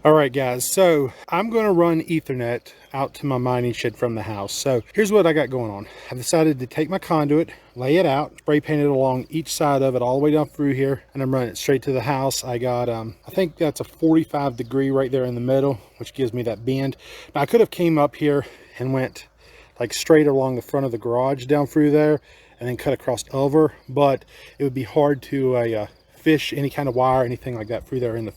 All right, guys, so I'm going to run Ethernet out to my mining shed from the house. So here's what I got going on. I've decided to take my conduit, lay it out, spray paint it along each side of it all the way down through here, and I'm running it straight to the house. I got, I think that's a 45 degree right there in the middle, which gives me that bend. Now, I could have came up here and went like straight along the front of the garage down through there and then cut across over, but it would be hard to fish any kind of wire, anything like that through there in the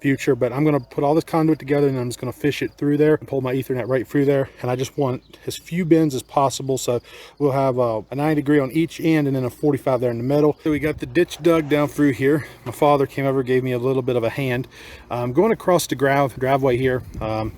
future. But I'm going to put all this conduit together and I'm just going to fish it through there and pull my Ethernet right through there. And I just want as few bends as possible, so we'll have a 90 degree on each end and then a 45 there in the middle. So we got the ditch dug down through here. My father came over, gave me a little bit of a hand. Going across the driveway here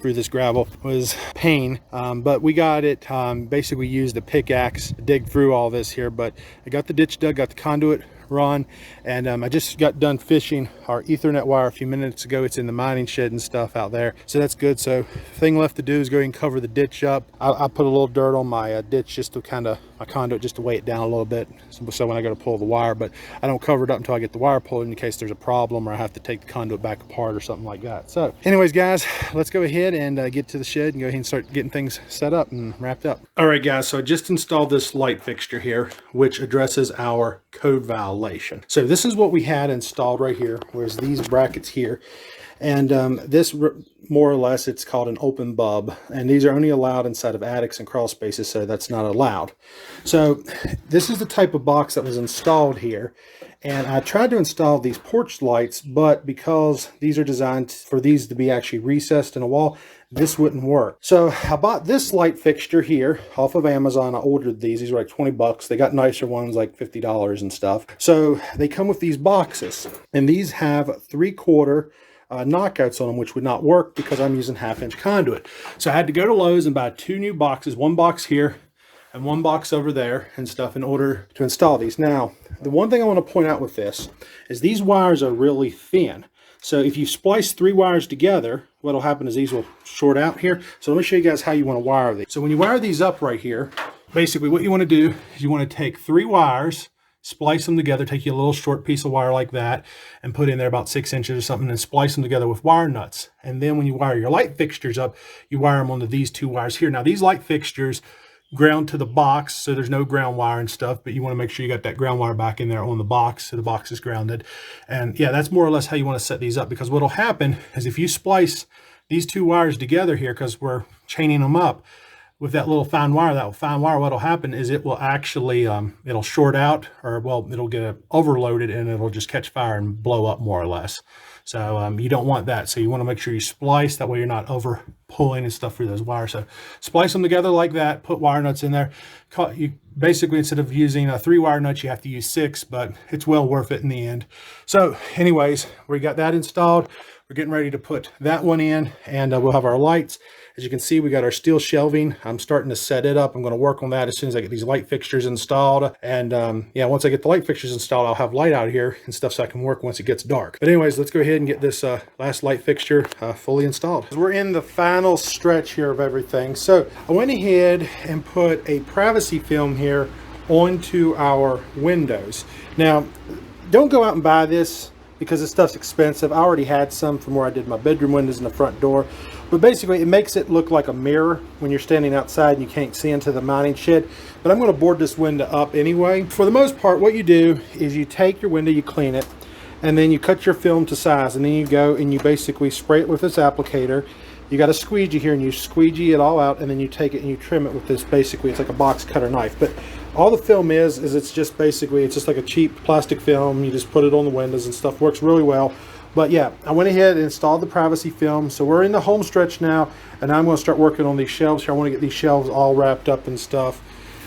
through this gravel was pain, but we got it. Basically used the pickaxe to dig through all this here, but I got the ditch dug, got the conduit run, and I just got done fishing our Ethernet wire a few minutes ago. It's in the mining shed and stuff out there, so that's good. So thing left to do is go ahead and cover the ditch up. I put a little dirt on my ditch just to kind of, my conduit, just to weigh it down a little bit, so when I go to pull the wire, but I don't cover it up until I get the wire pulled in case there's a problem or I have to take the conduit back apart or something like that. So anyways, guys, let's go ahead and get to the shed and go ahead and start getting things set up and wrapped up. All right, guys, so I just installed this light fixture here, which addresses our code violation. So this is what we had installed right here, whereas these brackets here, and this more or less, it's called an open bulb, and these are only allowed inside of attics and crawl spaces, so that's not allowed. So this is the type of box that was installed here, and I tried to install these porch lights, but because these are designed for these to be actually recessed in a wall, this wouldn't work. So I bought this light fixture here off of Amazon. I ordered these were like 20 bucks. They got nicer ones like $50 and stuff. So they come with these boxes, and these have 3/4 knockouts on them, which would not work because I'm using 1/2-inch conduit. So I had to go to Lowe's and buy 2 new boxes, one box here and one box over there and stuff, in order to install these. Now, the one thing I want to point out with this is these wires are really thin. So if you splice 3 wires together, what'll happen is these will short out here. So let me show you guys how you want to wire these. So when you wire these up right here, basically what you want to do is you want to take 3 wires, splice them together, take you a little short piece of wire like that, and put in there about 6 inches or something, and splice them together with wire nuts. And then when you wire your light fixtures up, you wire them onto these 2 wires here. Now these light fixtures ground to the box, so there's no ground wire and stuff, but you want to make sure you got that ground wire back in there on the box, so the box is grounded. And yeah, that's more or less how you want to set these up, because what'll happen is if you splice these 2 wires together here, because we're chaining them up with that little fine wire, what'll happen is it will actually it'll short out, or well, it'll get overloaded and it'll just catch fire and blow up more or less. So you don't want that. So you want to make sure you splice, that way you're not over pulling and stuff through those wires. So splice them together like that, put wire nuts in there. You basically, instead of using 3 wire nuts, you have to use 6, but it's well worth it in the end. So anyways, we got that installed. We're getting ready to put that one in, and we'll have our lights. As you can see, we got our steel shelving. I'm starting to set it up. I'm going to work on that as soon as I get these light fixtures installed. And yeah, once I get the light fixtures installed, I'll have light out here and stuff so I can work once it gets dark. But anyways, let's go ahead and get this last light fixture fully installed. We're in the final stretch here of everything. So I went ahead and put a privacy film here onto our windows. Now, don't go out and buy this because this stuff's expensive. I already had some from where I did my bedroom windows and the front door. But basically, it makes it look like a mirror when you're standing outside and you can't see into the mining shed. But I'm going to board this window up anyway. For the most part, what you do is you take your window, you clean it, and then you cut your film to size. And then you go and you basically spray it with this applicator. You got a squeegee here, and you squeegee it all out, and then you take it and you trim it with this. Basically, it's like a box cutter knife. But all the film is it's just basically, it's just like a cheap plastic film. You just put it on the windows and stuff. Works really well. But yeah, I went ahead and installed the privacy film. So we're in the home stretch now, and I'm going to start working on these shelves here. I want to get these shelves all wrapped up and stuff.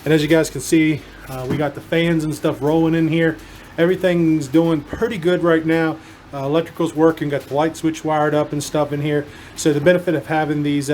And as you guys can see, we got the fans and stuff rolling in here. Everything's doing pretty good right now. Electrical's working, got the light switch wired up and stuff in here. So the benefit of having these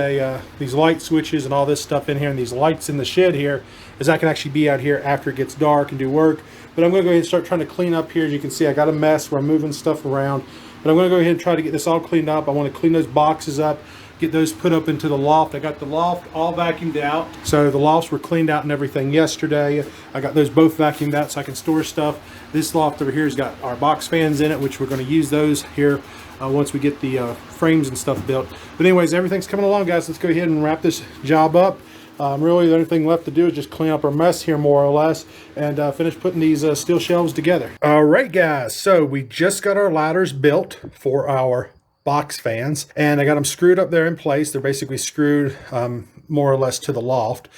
light switches and all this stuff in here and these lights in the shed here is I can actually be out here after it gets dark and do work. But I'm going to go ahead and start trying to clean up here. As you can see, I got a mess where I'm moving stuff around. But I'm going to go ahead and try to get this all cleaned up. I want to clean those boxes up, get those put up into the loft. I got the loft all vacuumed out. So the lofts were cleaned out and everything yesterday. I got those both vacuumed out so I can store stuff. This loft over here has got our box fans in it, which we're going to use those here once we get the frames and stuff built. But anyways, everything's coming along, guys. Let's go ahead and wrap this job up. Really, the only thing left to do is just clean up our mess here, more or less, and finish putting these steel shelves together. All right, guys. So we just got our ladders built for our box fans, and I got them screwed up there in place. They're basically screwed more or less to the loft,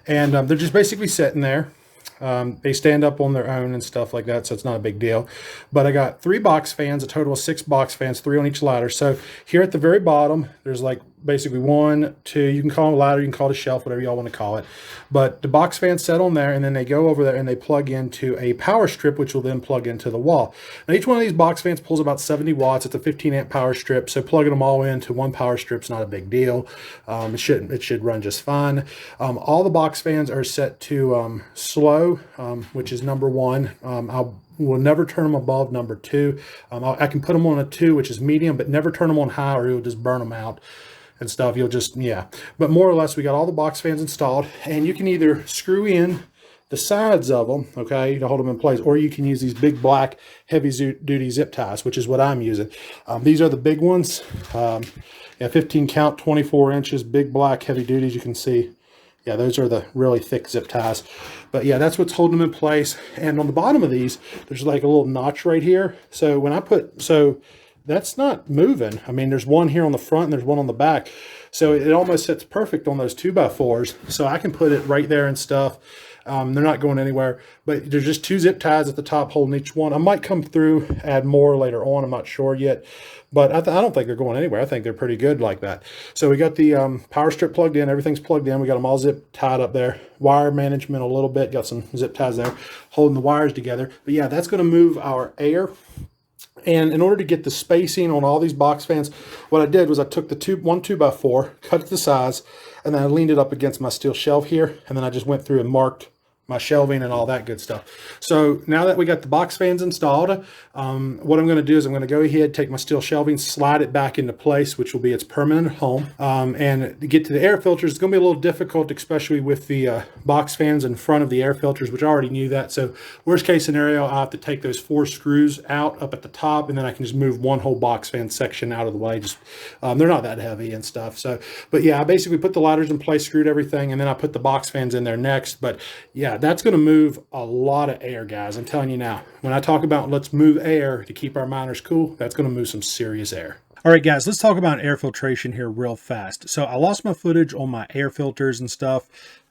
and they're just basically sitting there. They stand up on their own and stuff like that, so it's not a big deal. But I got 3 box fans, a total of 6 box fans, 3 on each ladder. So here at the very bottom, there's like basically 1, 2, you can call it a ladder, you can call it a shelf, whatever y'all want to call it. But the box fans set on there, and then they go over there and they plug into a power strip, which will then plug into the wall. Now each one of these box fans pulls about 70 watts. It's a 15 amp power strip, so plugging them all into one power strip is not a big deal. It should run just fine. All the box fans are set to slow, which is number 1. We'll never turn them above number 2. I can put them on a 2, which is medium, but never turn them on high or you'll just burn them out and stuff. You'll just, yeah. But more or less, we got all the box fans installed, and you can either screw in the sides of them, okay, to hold them in place, or you can use these big black heavy duty zip ties, which is what I'm using. These are the big ones. Yeah, 15 count, 24 inches, big black heavy duties. You can see, yeah, those are the really thick zip ties. But yeah, that's what's holding them in place. And on the bottom of these, there's like a little notch right here. So when I put, that's not moving. I mean, there's one here on the front and there's one on the back. So it almost sits perfect on those 2x4s. So I can put it right there and stuff. They're not going anywhere, but there's just 2 zip ties at the top holding each one. I might come through, add more later on. I'm not sure yet, but I don't think they're going anywhere. I think they're pretty good like that. So we got the power strip plugged in. Everything's plugged in. We got them all zip tied up there. Wire management a little bit. Got some zip ties there holding the wires together. But yeah, that's going to move our air. And in order to get the spacing on all these box fans, what I did was I took the one 2x4, cut it to size, and then I leaned it up against my steel shelf here, and then I just went through and marked my shelving and all that good stuff. So now that we got the box fans installed, what I'm going to do is I'm going to go ahead, take my steel shelving, slide it back into place, which will be its permanent home. And to get to the air filters, it's going to be a little difficult, especially with the box fans in front of the air filters, which I already knew that. So worst case scenario, I'll have to take those 4 screws out up at the top, and then I can just move one whole box fan section out of the way. Just they're not that heavy and stuff. So, but yeah, I basically put the ladders in place, screwed everything, and then I put the box fans in there next. But yeah, that's going to move a lot of air, guys. I'm telling you now, when I talk about let's move air to keep our miners cool, that's going to move some serious air. All right, guys, let's talk about air filtration here real fast. So I lost my footage on my air filters and stuff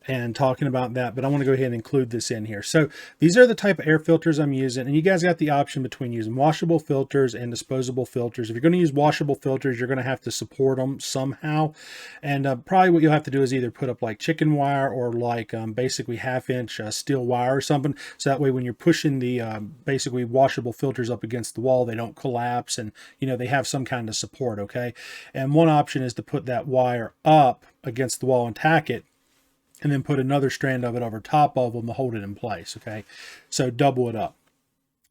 and talking about that, but I want to go ahead and include this in here. So these are the type of air filters I'm using, and you guys got the option between using washable filters and disposable filters. If you're going to use washable filters, you're going to have to support them somehow, and probably what you'll have to do is either put up like chicken wire or like basically 1/2 inch steel wire or something, so that way when you're pushing the basically washable filters up against the wall, they don't collapse, and you know they have some kind of support. Okay, and one option is to put that wire up against the wall and tack it, and then put another strand of it over top of them to hold it in place, okay? So double it up.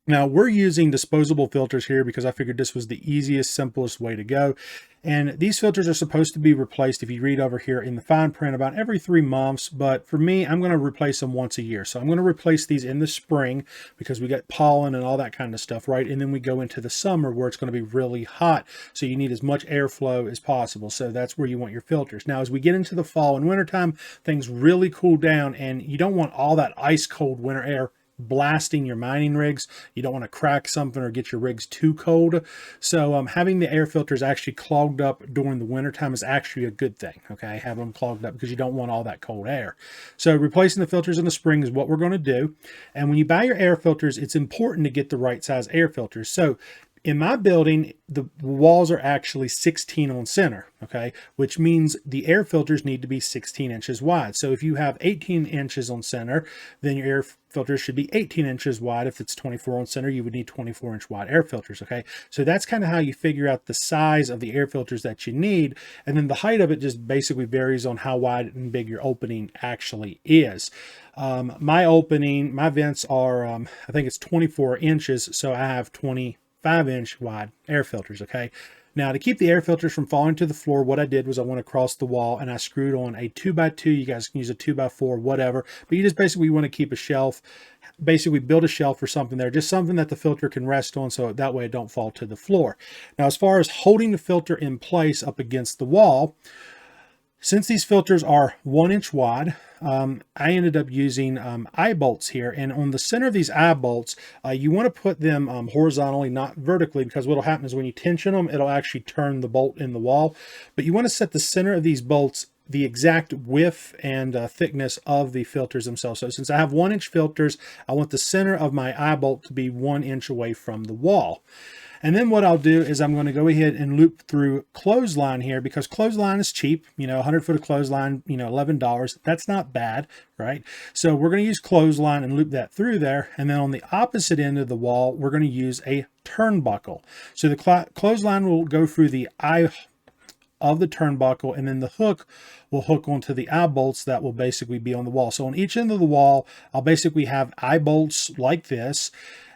Now, we're using disposable filters here because I figured this was the easiest, simplest way to go. And these filters are supposed to be replaced, if you read over here in the fine print, about every 3 months. But for me, I'm going to replace them once a year. So I'm going to replace these in the spring because we get pollen and all that kind of stuff, right? And then we go into the summer where it's going to be really hot. So you need as much airflow as possible. So that's where you want your filters. Now, as we get into the fall and wintertime, things really cool down, and you don't want all that ice cold winter air blasting your mining rigs. You don't want to crack something or get your rigs too cold. So having the air filters actually clogged up during the winter time is actually a good thing. Okay, have them clogged up because you don't want all that cold air. So replacing the filters in the spring is what we're going to do. And when you buy your air filters, it's important to get the right size air filters. So in my building, the walls are actually 16 on center, okay, which means the air filters need to be 16 inches wide. So if you have 18 inches on center, then your air filters should be 18 inches wide. If it's 24 on center, you would need 24-inch wide air filters, okay? So that's kind of how you figure out the size of the air filters that you need, and then the height of it just basically varies on how wide and big your opening actually is. My vents are, I think it's 24 inches, so I have 25-inch wide air filters, okay? Now, to keep the air filters from falling to the floor, what I did was I went across the wall and I screwed on a 2x2. You guys can use a 2x4, whatever. But you just basically want to keep a shelf, basically build a shelf or something there, just something that the filter can rest on so that way it don't fall to the floor. Now, as far as holding the filter in place up against the wall, since these filters are 1 inch wide, I ended up using eye bolts here. And on the center of these eye bolts, you want to put them horizontally, not vertically, because what will happen is when you tension them, it'll actually turn the bolt in the wall. But you want to set the center of these bolts the exact width and thickness of the filters themselves. So since I have 1 inch filters, I want the center of my eye bolt to be 1 inch away from the wall. And then what I'll do is I'm going to go ahead and loop through clothesline here, because clothesline is cheap. 100 foot of clothesline, $11. That's not bad, right? So we're going to use clothesline and loop that through there. And then on the opposite end of the wall, we're going to use a turnbuckle. So the clothesline will go through the eye of the turnbuckle, and then the hook will hook onto the eye bolts that will basically be on the wall. So on each end of the wall, I'll basically have eye bolts like this.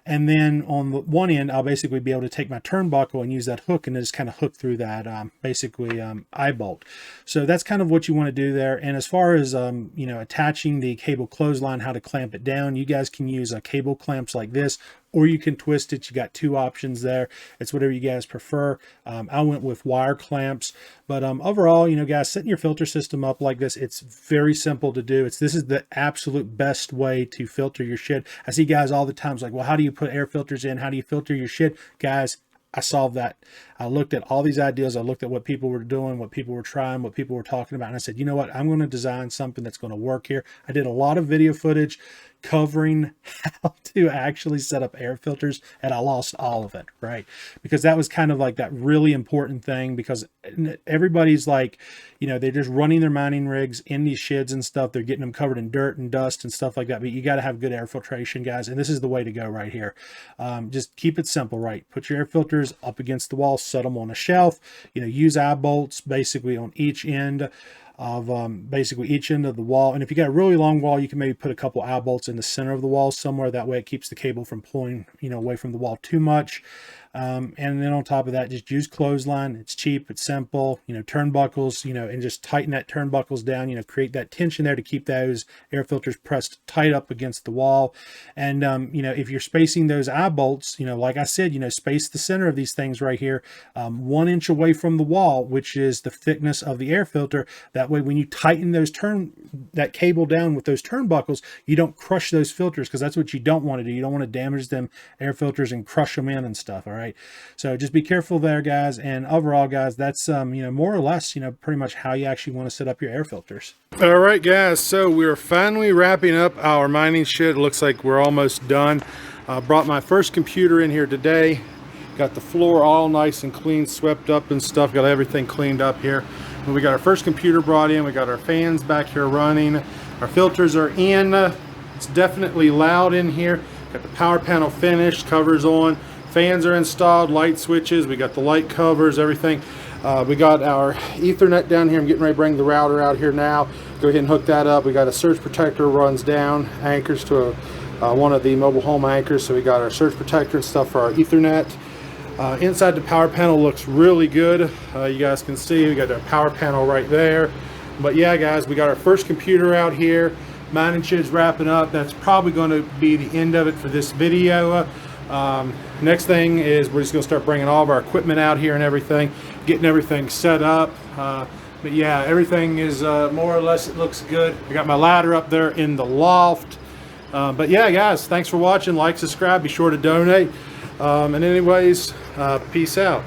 And then on the one end, I'll basically be able to take my turnbuckle and use that hook and just kind of hook through that eye bolt. So that's kind of what you want to do there. And as far as, attaching the cable clothesline, how to clamp it down, you guys can use cable clamps like this, or you can twist it. You got 2 options there. It's whatever you guys prefer. I went with wire clamps, but overall, guys, setting your filter system up like this, it's very simple to do. This is the absolute best way to filter your shit. I see guys all the time like, well, how do you put air filters in? How do you filter your shit? Guys, I solved that. I looked at all these ideas. I looked at what people were doing, what people were trying, what people were talking about. And I said, you know what? I'm going to design something that's going to work here. I did a lot of video footage covering how to actually set up air filters, and I lost all of it, right? Because that was kind of like that really important thing, because everybody's like, they're just running their mining rigs in these sheds and stuff. They're getting them covered in dirt and dust and stuff like that. But you got to have good air filtration, guys. And this is the way to go right here. Just keep it simple, right? Put your air filters up against the wall, set them on a shelf, use eye bolts basically on each end of each end of the wall. And if you got a really long wall, you can maybe put a couple eye bolts in the center of the wall somewhere. That way it keeps the cable from pulling away from the wall too much. And then on top of that, just use clothesline. It's cheap, it's simple, turnbuckles, and just tighten that turnbuckles down, create that tension there to keep those air filters pressed tight up against the wall. And, if you're spacing those eye bolts, like I said, space the center of these things right here, 1 inch away from the wall, which is the thickness of the air filter. That way, when you tighten that cable down with those turnbuckles, you don't crush those filters, because that's what you don't want to do. You don't want to damage them air filters and crush them in and stuff. All right. So just be careful there, guys. And overall, guys, that's, more or less, pretty much how you actually want to set up your air filters. All right, guys. So we're finally wrapping up our mining shed. It looks like we're almost done. Brought my first computer in here today. Got the floor all nice and clean, swept up and stuff. Got everything cleaned up here. And we got our first computer brought in. We got our fans back here running. Our filters are in. It's definitely loud in here. Got the power panel finished, covers on. Fans are installed, light switches, we got the light covers, everything. We got our Ethernet down here. I'm getting ready to bring the router out here now. Go ahead and hook that up. We got a surge protector runs down, anchors to one of the mobile home anchors. So we got our surge protector and stuff for our Ethernet. Inside the power panel looks really good. You guys can see we got our power panel right there. But yeah, guys, we got our first computer out here. Mining shed's wrapping up. That's probably going to be the end of it for this video. Next thing is we're just going to start bringing all of our equipment out here and everything, getting everything set up. But yeah, everything is more or less, it looks good. I got my ladder up there in the loft. But yeah, guys, thanks for watching. Like, subscribe, be sure to donate. And anyways, peace out.